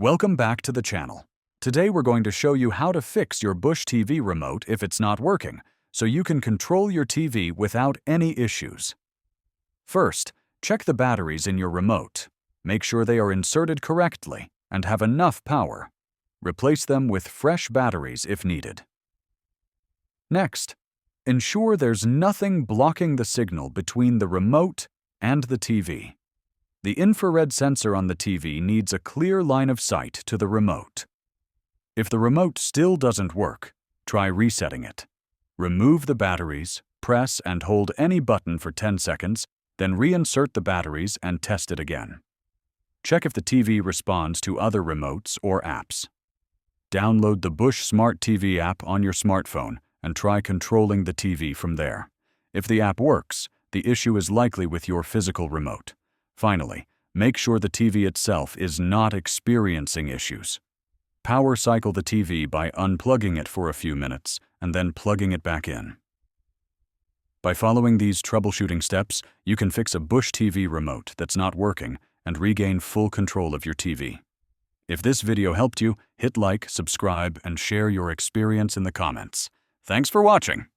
Welcome back to the channel. Today we're going to show you how to fix your Bush TV remote if it's not working, so you can control your TV without any issues. First, check the batteries in your remote. Make sure they are inserted correctly and have enough power. Replace them with fresh batteries if needed. Next, ensure there's nothing blocking the signal between the remote and the TV. The infrared sensor on the TV needs a clear line of sight to the remote. If the remote still doesn't work, try resetting it. Remove the batteries, press and hold any button for 10 seconds, then reinsert the batteries and test it again. Check if the TV responds to other remotes or apps. Download the Bush Smart TV app on your smartphone and try controlling the TV from there. If the app works, the issue is likely with your physical remote. Finally, make sure the TV itself is not experiencing issues. Power cycle the TV by unplugging it for a few minutes and then plugging it back in. By following these troubleshooting steps, you can fix a Bush TV remote that's not working and regain full control of your TV. If this video helped you, hit like, subscribe, and share your experience in the comments. Thanks for watching!